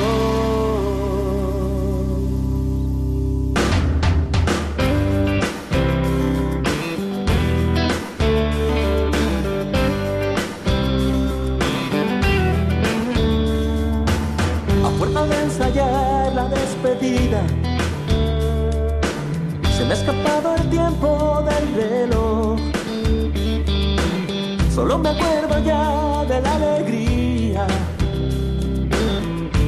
A fuerza de ensayar la despedida, se me ha escapado el tiempo del reloj. Solo me acuerdo ya de la alegría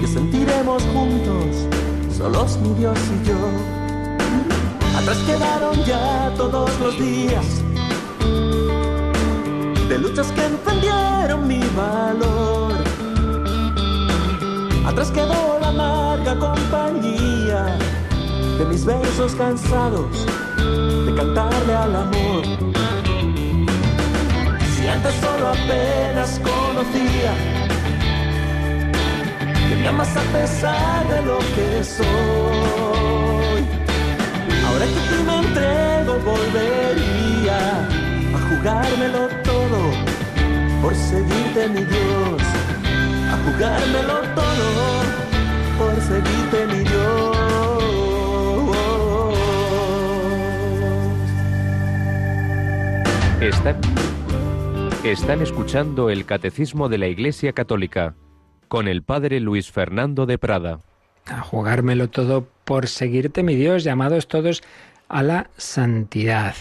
que sentiremos juntos, solos mi Dios y yo. Atrás quedaron ya todos los días de luchas que encendieron mi valor. Atrás quedó la amarga compañía de mis versos cansados de cantarle al amor. Si antes solo apenas conocía que me amas a pesar de lo que soy, ahora que tú me entrego volvería a jugármelo todo por seguirte mi Dios, a jugármelo todo por seguirte mi Dios. Están escuchando el Catecismo de la Iglesia Católica con el Padre Luis Fernando de Prada. A jugármelo todo por seguirte, mi Dios, llamados todos a la santidad.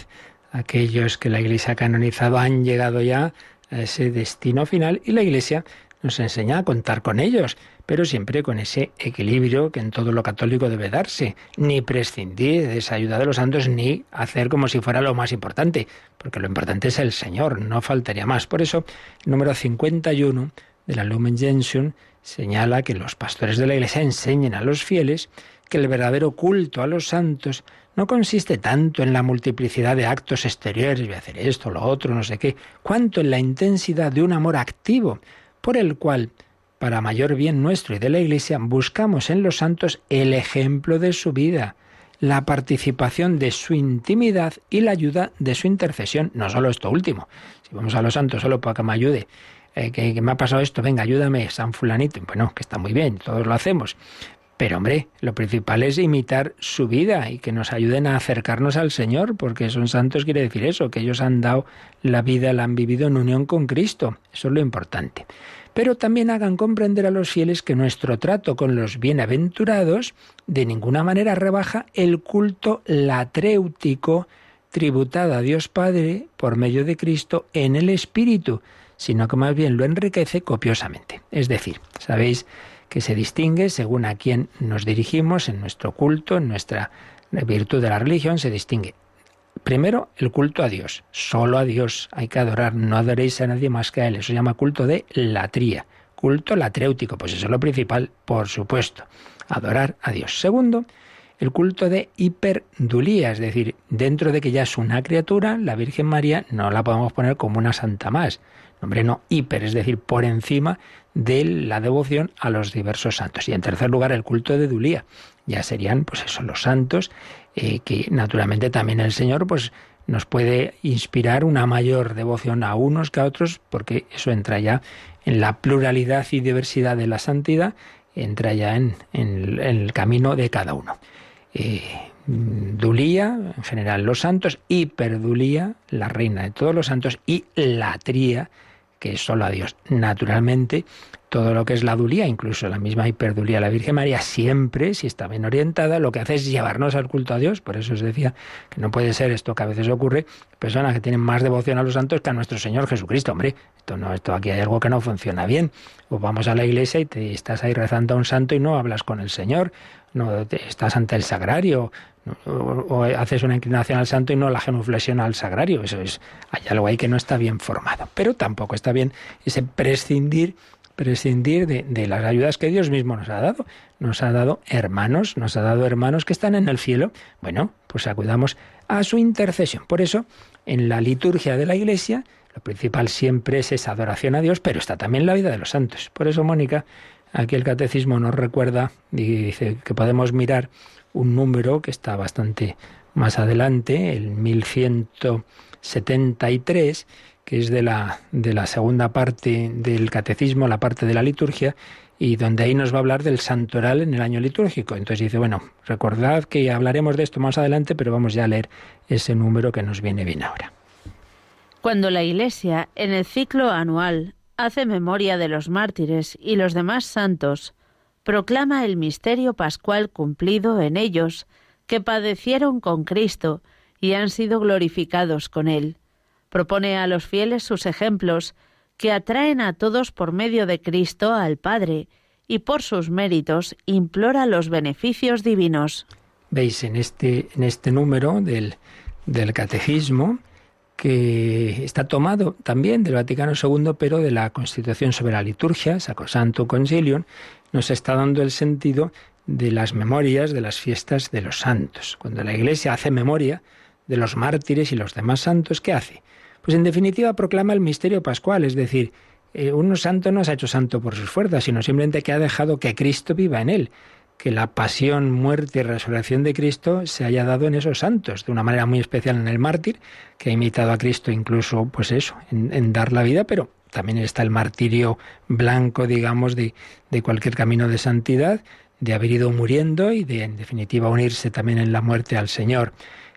Aquellos que la Iglesia ha canonizado han llegado ya a ese destino final y la Iglesia nos enseña a contar con ellos, pero siempre con ese equilibrio que en todo lo católico debe darse, ni prescindir de esa ayuda de los santos, ni hacer como si fuera lo más importante, porque lo importante es el Señor, no faltaría más. Por eso, el número 51 de la Lumen Gentium señala que los pastores de la Iglesia enseñen a los fieles que el verdadero culto a los santos no consiste tanto en la multiplicidad de actos exteriores, voy a hacer esto, lo otro, no sé qué, cuanto en la intensidad de un amor activo, por el cual, para mayor bien nuestro y de la Iglesia, buscamos en los santos el ejemplo de su vida, la participación de su intimidad y la ayuda de su intercesión. No solo esto último, si vamos a los santos solo para que me ayude, que me ha pasado esto, venga, ayúdame, San Fulanito. Bueno, que está muy bien, todos lo hacemos. Pero hombre, lo principal es imitar su vida y que nos ayuden a acercarnos al Señor, porque son santos quiere decir eso, que ellos han dado la vida, la han vivido en unión con Cristo. Eso es lo importante. Pero también hagan comprender a los fieles que nuestro trato con los bienaventurados de ninguna manera rebaja el culto latréutico tributado a Dios Padre por medio de Cristo en el Espíritu, sino que más bien lo enriquece copiosamente. Es decir, sabéis que se distingue según a quién nos dirigimos en nuestro culto, en nuestra virtud de la religión, se distingue. Primero, el culto a Dios. Solo a Dios hay que adorar. No adoréis a nadie más que a Él. Eso se llama culto de latría. culto latréutico, pues eso es lo principal, por supuesto, adorar a Dios. Segundo, el culto de hiperdulía, es decir, dentro de que ya es una criatura, la Virgen María no la podemos poner como una santa más. Hombre, no, hiper, es decir, por encima de la devoción a los diversos santos. Y en tercer lugar, el culto de dulía. Ya serían, pues eso, los santos, que naturalmente también el Señor, pues nos puede inspirar una mayor devoción a unos que a otros, porque eso entra ya en la pluralidad y diversidad de la santidad, entra ya en el camino de cada uno. Dulía, en general los santos, hiperdulía, la reina de todos los santos, y latría, que es solo a Dios. Naturalmente, todo lo que es la dulía, incluso la misma hiperdulía, la Virgen María, siempre, si está bien orientada, lo que hace es llevarnos al culto a Dios. Por eso os decía que no puede ser esto que a veces ocurre, personas que tienen más devoción a los santos que a nuestro Señor Jesucristo. Hombre, esto aquí hay algo que no funciona bien. O vamos a la iglesia y te estás ahí rezando a un santo y no hablas con el Señor, no estás ante el sagrario, o haces una inclinación al santo y no la genuflexión al sagrario. Hay algo ahí que no está bien formado. Pero tampoco está bien ese prescindir de las ayudas que Dios mismo nos ha dado. Nos ha dado hermanos que están en el cielo. Bueno, pues acudamos a su intercesión. Por eso, en la liturgia de la Iglesia, lo principal siempre es esa adoración a Dios, pero está también la vida de los santos. Por eso, Mónica, aquí el Catecismo nos recuerda y dice que podemos mirar un número que está bastante más adelante, el 1173, que es de la segunda parte del Catecismo, la parte de la liturgia, y donde ahí nos va a hablar del santoral en el año litúrgico. Entonces dice, bueno, recordad que hablaremos de esto más adelante, pero vamos ya a leer ese número que nos viene bien ahora. Cuando la Iglesia, en el ciclo anual, hace memoria de los mártires y los demás santos, proclama el misterio pascual cumplido en ellos, que padecieron con Cristo y han sido glorificados con Él. Propone a los fieles sus ejemplos, que atraen a todos por medio de Cristo al Padre, y por sus méritos implora los beneficios divinos. Veis en este número del Catecismo, que está tomado también del Vaticano II, pero de la Constitución sobre la Liturgia, Sacrosanctum Concilium, nos está dando el sentido de las memorias de las fiestas de los santos. Cuando la Iglesia hace memoria de los mártires y los demás santos, ¿qué hace? Pues en definitiva proclama el misterio pascual, es decir, un santo no se ha hecho santo por sus fuerzas, sino simplemente que ha dejado que Cristo viva en él, que la pasión, muerte y resurrección de Cristo se haya dado en esos santos, de una manera muy especial en el mártir, que ha imitado a Cristo incluso, pues eso, en dar la vida, pero también está el martirio blanco, digamos, de cualquier camino de santidad, de haber ido muriendo y de, en definitiva, unirse también en la muerte al Señor.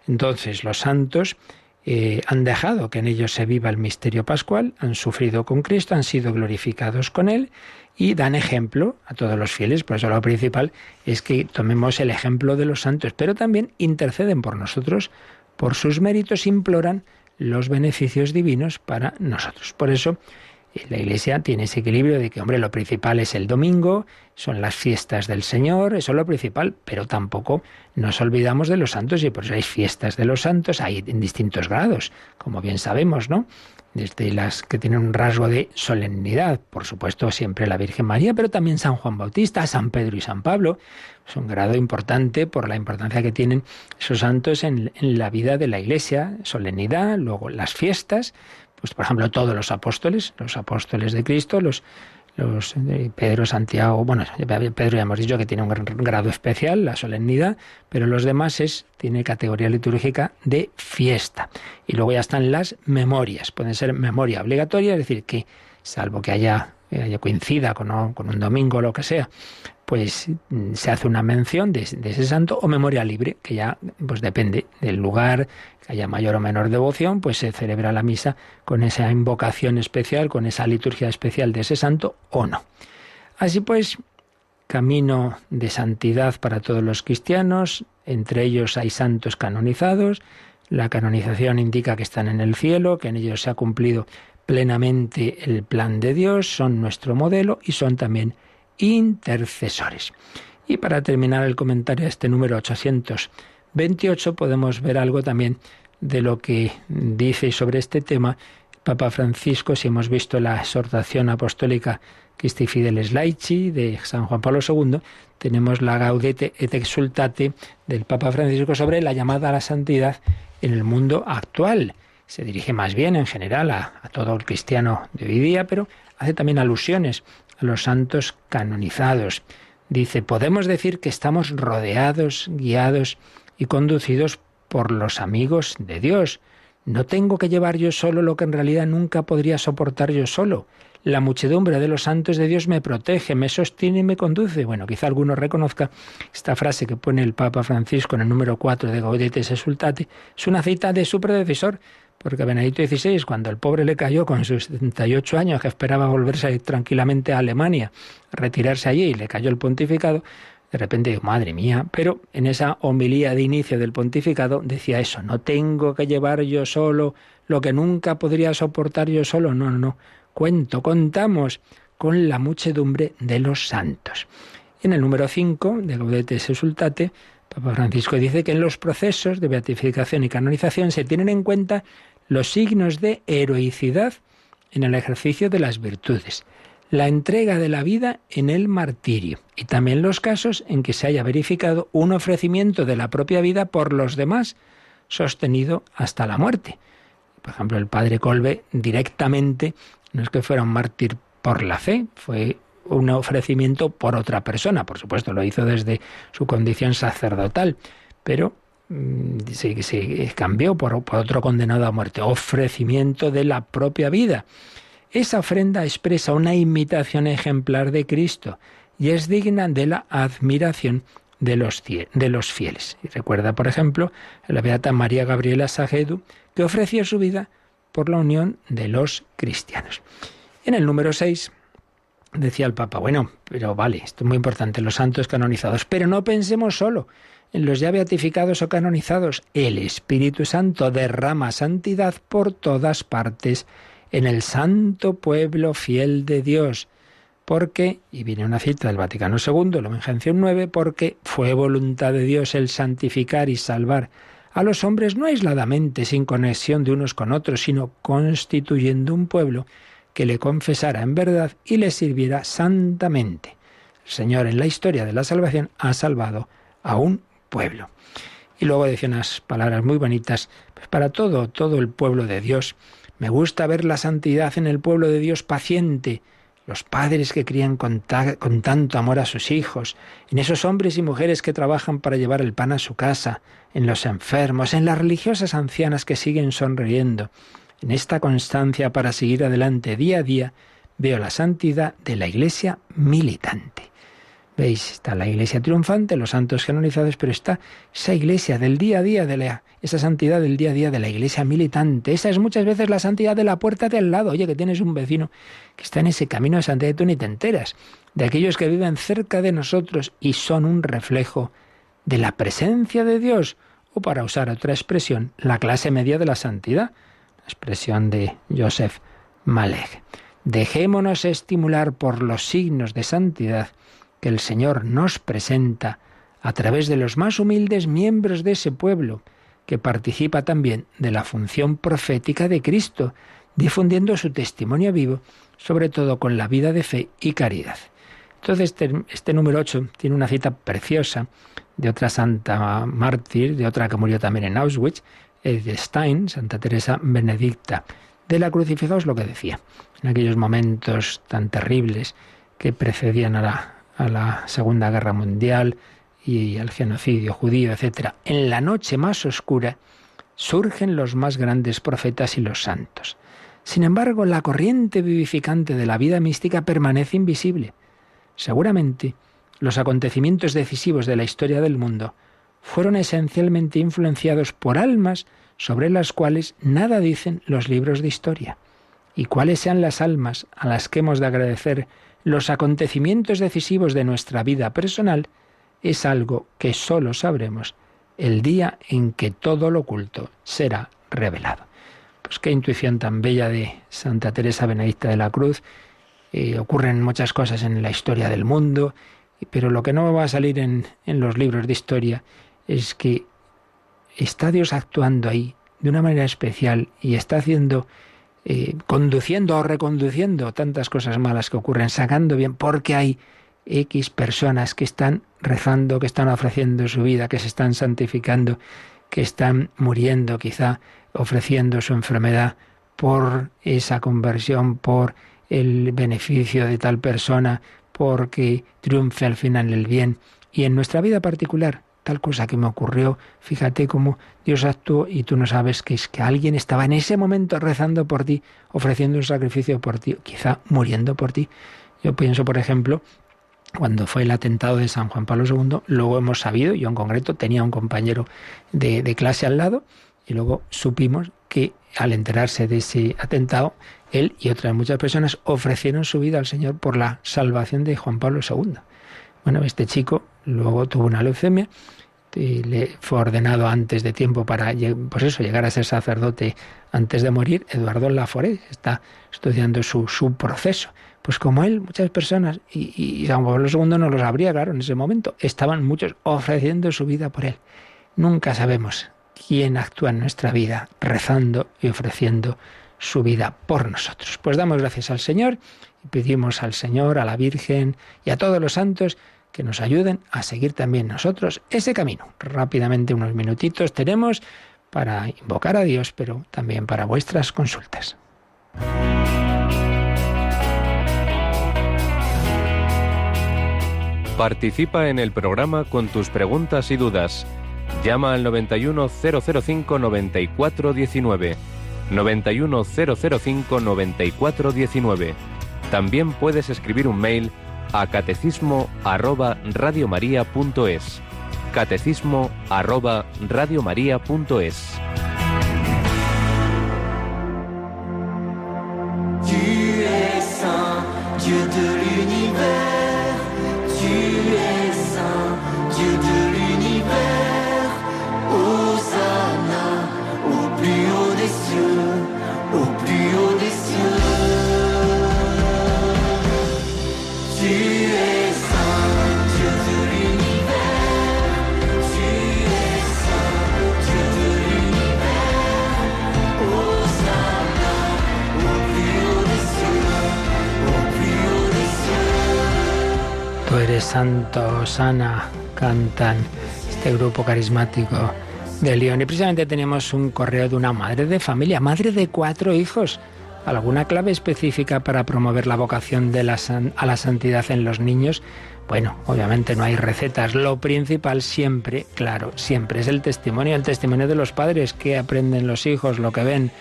Entonces, los santos han dejado que en ellos se viva el misterio pascual, han sufrido con Cristo, han sido glorificados con Él y dan ejemplo a todos los fieles. Por eso lo principal es que tomemos el ejemplo de los santos, pero también interceden por nosotros, por sus méritos imploran los beneficios divinos para nosotros. Por eso la Iglesia tiene ese equilibrio de que, hombre, lo principal es el domingo, son las fiestas del Señor, eso es lo principal, pero tampoco nos olvidamos de los santos, y por eso hay fiestas de los santos, hay en distintos grados, como bien sabemos, ¿no? Desde las que tienen un rasgo de solemnidad, por supuesto siempre la Virgen María, pero también San Juan Bautista, San Pedro y San Pablo. Es un grado importante por la importancia que tienen esos santos en la vida de la Iglesia, solemnidad, luego las fiestas, pues por ejemplo todos los apóstoles de Cristo, los Pedro, Santiago, bueno, Pedro ya hemos dicho que tiene un grado especial, la solemnidad, pero los demás tiene categoría litúrgica de fiesta. Y luego ya están las memorias, pueden ser memoria obligatoria, es decir, que salvo que coincida con un domingo o lo que sea, pues se hace una mención de ese santo, o memoria libre, que ya pues depende del lugar, que haya mayor o menor devoción, pues se celebra la misa con esa invocación especial, con esa liturgia especial de ese santo o no. Así pues, camino de santidad para todos los cristianos, entre ellos hay santos canonizados, la canonización indica que están en el cielo, que en ellos se ha cumplido plenamente el plan de Dios, son nuestro modelo y son también intercesores. Y para terminar el comentario a este número 828 podemos ver algo también de lo que dice sobre este tema Papa Francisco, si hemos visto la exhortación apostólica Christi Fideles Laici de San Juan Pablo II, tenemos la Gaudete et Exsultate del Papa Francisco sobre la llamada a la santidad en el mundo actual. Se dirige más bien en general a todo el cristiano de hoy día, pero hace también alusiones a los santos canonizados. Dice, podemos decir que estamos rodeados, guiados y conducidos por los amigos de Dios. No tengo que llevar yo solo lo que en realidad nunca podría soportar yo solo. La muchedumbre de los santos de Dios me protege, me sostiene y me conduce. Bueno, quizá alguno reconozca esta frase que pone el Papa Francisco en el número 4 de Gaudete et Exsultate. Es una cita de su predecesor, porque Benedicto XVI, cuando el pobre le cayó con sus 78 años, que esperaba volverse tranquilamente a Alemania, retirarse allí, y le cayó el pontificado, de repente digo, madre mía, pero en esa homilía de inicio del pontificado decía eso, no tengo que llevar yo solo lo que nunca podría soportar yo solo, no, contamos con la muchedumbre de los santos. En el número 5 de Gaudete et Exsultate, Papa Francisco dice que en los procesos de beatificación y canonización se tienen en cuenta los signos de heroicidad en el ejercicio de las virtudes, la entrega de la vida en el martirio y también los casos en que se haya verificado un ofrecimiento de la propia vida por los demás, sostenido hasta la muerte. Por ejemplo, el padre Kolbe directamente no es que fuera un mártir por la fe, fue un ofrecimiento por otra persona. Por supuesto, lo hizo desde su condición sacerdotal, pero se cambió por otro condenado a muerte. Ofrecimiento de la propia vida. Esa ofrenda expresa una imitación ejemplar de Cristo y es digna de la admiración de los fieles. Y recuerda, por ejemplo, a la beata María Gabriela Sagedu, que ofreció su vida por la unión de los cristianos. En el número 6 decía el Papa, bueno, pero vale, esto es muy importante, los santos canonizados, pero no pensemos solo en los ya beatificados o canonizados. El Espíritu Santo derrama santidad por todas partes en el santo pueblo fiel de Dios, porque, y viene una cita del Vaticano II, la Mención 9, porque fue voluntad de Dios el santificar y salvar a los hombres no aisladamente, sin conexión de unos con otros, sino constituyendo un pueblo que le confesara en verdad y le sirviera santamente. El Señor en la historia de la salvación ha salvado a un pueblo. Y luego decía unas palabras muy bonitas, pues para todo el pueblo de Dios. Me gusta ver la santidad en el pueblo de Dios paciente, los padres que crían con tanto amor a sus hijos, en esos hombres y mujeres que trabajan para llevar el pan a su casa, en los enfermos, en las religiosas ancianas que siguen sonriendo. En esta constancia para seguir adelante día a día, veo la santidad de la Iglesia militante. ¿Veis? Está la Iglesia triunfante, los santos canonizados, pero está esa Iglesia del día a día, esa santidad del día a día de la Iglesia militante. Esa es muchas veces la santidad de la puerta de al lado. Oye, que tienes un vecino que está en ese camino de santidad y tú ni te enteras. De aquellos que viven cerca de nosotros y son un reflejo de la presencia de Dios. O para usar otra expresión, la clase media de la santidad. La expresión de Joseph Malek. Dejémonos estimular por los signos de santidad que el Señor nos presenta a través de los más humildes miembros de ese pueblo, que participa también de la función profética de Cristo, difundiendo su testimonio vivo, sobre todo con la vida de fe y caridad. Entonces, este número 8 tiene una cita preciosa de otra santa mártir, de otra que murió también en Auschwitz, de Stein, Santa Teresa Benedicta de la Cruz. Y fijaos lo que decía, en aquellos momentos tan terribles que precedían a la Segunda Guerra Mundial y al genocidio judío, etc. En la noche más oscura surgen los más grandes profetas y los santos. Sin embargo, la corriente vivificante de la vida mística permanece invisible. Seguramente, los acontecimientos decisivos de la historia del mundo fueron esencialmente influenciados por almas sobre las cuales nada dicen los libros de historia. Y cuáles sean las almas a las que hemos de agradecer los acontecimientos decisivos de nuestra vida personal es algo que solo sabremos el día en que todo lo oculto será revelado. Pues qué intuición tan bella de Santa Teresa Benedicta de la Cruz. Ocurren muchas cosas en la historia del mundo, pero lo que no va a salir en los libros de historia es que está Dios actuando ahí de una manera especial y está haciendo conduciendo o reconduciendo tantas cosas malas que ocurren, sacando bien, porque hay X personas que están rezando, que están ofreciendo su vida, que se están santificando, que están muriendo, quizá ofreciendo su enfermedad por esa conversión, por el beneficio de tal persona, porque triunfe al final el bien. Y en nuestra vida particular, tal cosa que me ocurrió, fíjate cómo Dios actuó y tú no sabes que es que alguien estaba en ese momento rezando por ti, ofreciendo un sacrificio por ti, quizá muriendo por ti. Yo pienso, por ejemplo, cuando fue el atentado de San Juan Pablo II, luego hemos sabido, yo en concreto tenía un compañero de clase al lado, y luego supimos que al enterarse de ese atentado, él y otras muchas personas ofrecieron su vida al Señor por la salvación de Juan Pablo II. Bueno, este chico luego tuvo una leucemia, y le fue ordenado antes de tiempo para, pues eso, llegar a ser sacerdote antes de morir. Eduardo Laforet está estudiando su proceso. Pues como él, muchas personas, y San Juan Pablo II no lo sabría, claro, en ese momento, estaban muchos ofreciendo su vida por él. Nunca sabemos quién actúa en nuestra vida rezando y ofreciendo su vida por nosotros. Pues damos gracias al Señor y pedimos al Señor, a la Virgen y a todos los santos que nos ayuden a seguir también nosotros ese camino. Rápidamente, unos minutitos tenemos para invocar a Dios, pero también para vuestras consultas. Participa en el programa con tus preguntas y dudas. Llama al 91005-9419. 91005-9419. También puedes escribir un mail a catecismo@radiomaria.es. catecismo@radiomaria.es. Tu es saint, Dieu de l'univers. Tu es saint, Dieu de l'univers. Hosanna au plus haut des cieux, au plus haut des cieux. Tu es saint, Dieu de l'univers. Tu es saint, Dieu de l'univers. Hosanna au plus haut des cieux, au plus haut des cieux. Tú eres santo, Osana, cantan este grupo carismático de Lyon. Y precisamente tenemos un correo de una madre de familia, madre de 4 hijos. ¿Alguna clave específica para promover la vocación a la santidad en los niños? Bueno, obviamente no hay recetas. Lo principal siempre, claro, siempre es el testimonio de los padres. ¿Qué aprenden los hijos? Lo que ven.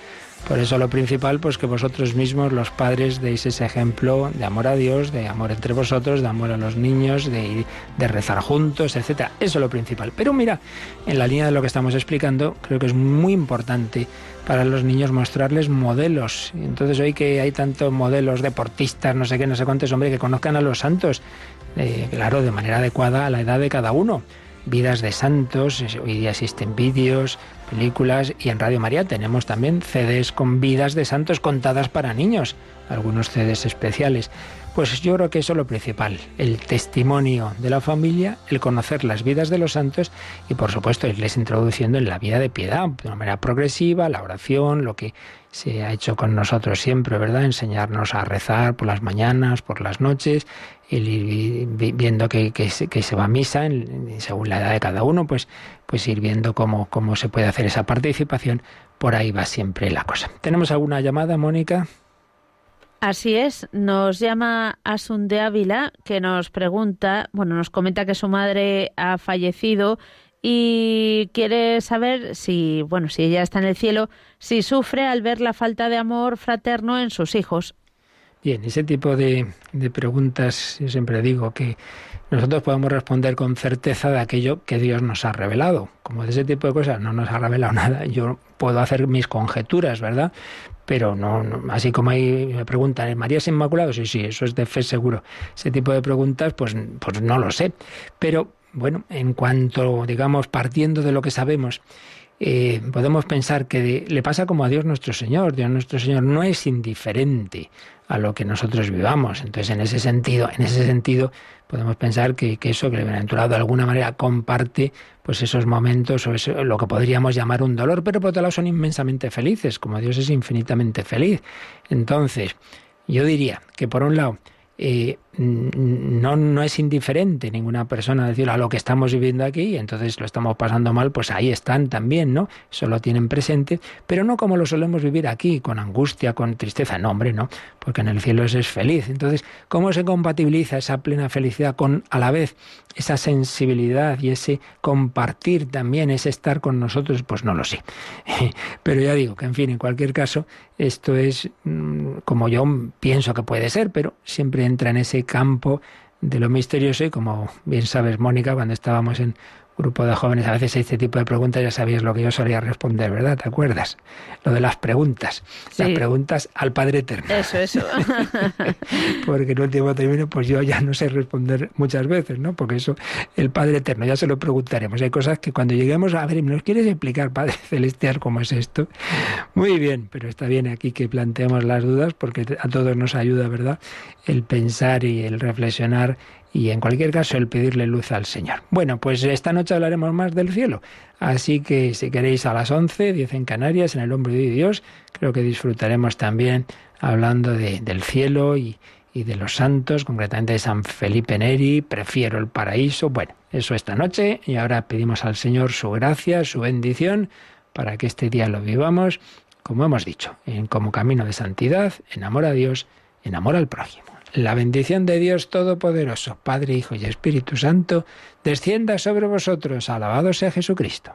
Por eso lo principal, pues que vosotros mismos, los padres, deis ese ejemplo de amor a Dios, de amor entre vosotros, de amor a los niños, de rezar juntos, etcétera. Eso es lo principal. Pero mira, en la línea de lo que estamos explicando, creo que es muy importante para los niños mostrarles modelos. Entonces hoy que hay tantos modelos deportistas, no sé qué, no sé cuántos, hombre, que conozcan a los santos, claro, de manera adecuada a la edad de cada uno. Vidas de santos, hoy día existen vídeos, películas, y en Radio María tenemos también CDs con vidas de santos contadas para niños, algunos CDs especiales. Pues yo creo que eso es lo principal, el testimonio de la familia, el conocer las vidas de los santos y por supuesto irles introduciendo en la vida de piedad, de una manera progresiva, la oración, lo que se ha hecho con nosotros siempre, ¿verdad? Enseñarnos a rezar por las mañanas, por las noches, el ir viendo que se va a misa, según la edad de cada uno, pues ir viendo cómo se puede hacer esa participación. Por ahí va siempre la cosa. ¿Tenemos alguna llamada, Mónica? Así es, nos llama Asun de Ávila, que nos comenta que su madre ha fallecido y quiere saber si ella está en el cielo, si sufre al ver la falta de amor fraterno en sus hijos. Bien, ese tipo de preguntas, yo siempre digo que nosotros podemos responder con certeza de aquello que Dios nos ha revelado. Como de ese tipo de cosas no nos ha revelado nada, yo puedo hacer mis conjeturas, ¿verdad? Pero no, así como ahí me preguntan, ¿María es Inmaculado? Sí, eso es de fe seguro. Ese tipo de preguntas, pues no lo sé. Pero bueno, en cuanto, digamos, partiendo de lo que sabemos, podemos pensar que le pasa como a Dios nuestro Señor. Dios nuestro Señor no es indiferente a lo que nosotros vivamos. Entonces, en ese sentido, podemos pensar que eso, que el bienaventurado de alguna manera comparte pues esos momentos o eso, lo que podríamos llamar un dolor, pero por otro lado son inmensamente felices, como Dios es infinitamente feliz. Entonces, yo diría que por un lado, no es indiferente ninguna persona decir a lo que estamos viviendo aquí, entonces lo estamos pasando mal, pues ahí están también, ¿no? Eso lo tienen presente, pero no como lo solemos vivir aquí, con angustia, con tristeza. No, hombre, no, porque en el cielo ese es feliz. Entonces, ¿cómo se compatibiliza esa plena felicidad con, a la vez, esa sensibilidad y ese compartir también, ese estar con nosotros? Pues no lo sé. Pero ya digo que, en fin, en cualquier caso, esto es como yo pienso que puede ser, pero siempre entra en ese campo de lo misterioso, y como bien sabes, Mónica, cuando estábamos en grupo de jóvenes, a veces este tipo de preguntas ya sabías lo que yo solía responder, ¿verdad? ¿Te acuerdas? Lo de las preguntas. Sí. Las preguntas al Padre Eterno. Eso. Porque en último término, pues yo ya no sé responder muchas veces, ¿no? Porque eso, el Padre Eterno, ya se lo preguntaremos. Hay cosas que cuando lleguemos a ver, ¿nos quieres explicar, Padre Celestial, cómo es esto? Muy bien, pero está bien aquí que planteemos las dudas, porque a todos nos ayuda, ¿verdad?, el pensar y el reflexionar, y en cualquier caso el pedirle luz al Señor. Bueno, pues esta noche hablaremos más del cielo, así que si queréis a las 11, 10 en Canarias, en el Hombre de Dios, creo que disfrutaremos también hablando del cielo y de los santos, concretamente de San Felipe Neri, Prefiero el paraíso. Bueno, eso esta noche, y ahora pedimos al Señor su gracia, su bendición, para que este día lo vivamos, como hemos dicho, como camino de santidad, en amor a Dios, en amor al prójimo. La bendición de Dios Todopoderoso, Padre, Hijo y Espíritu Santo, descienda sobre vosotros. Alabado sea Jesucristo.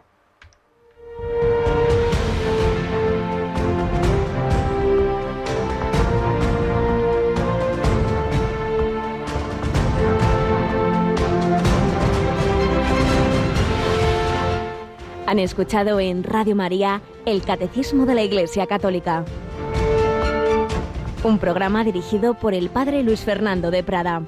Han escuchado en Radio María el Catecismo de la Iglesia Católica, un programa dirigido por el Padre Luis Fernando de Prada.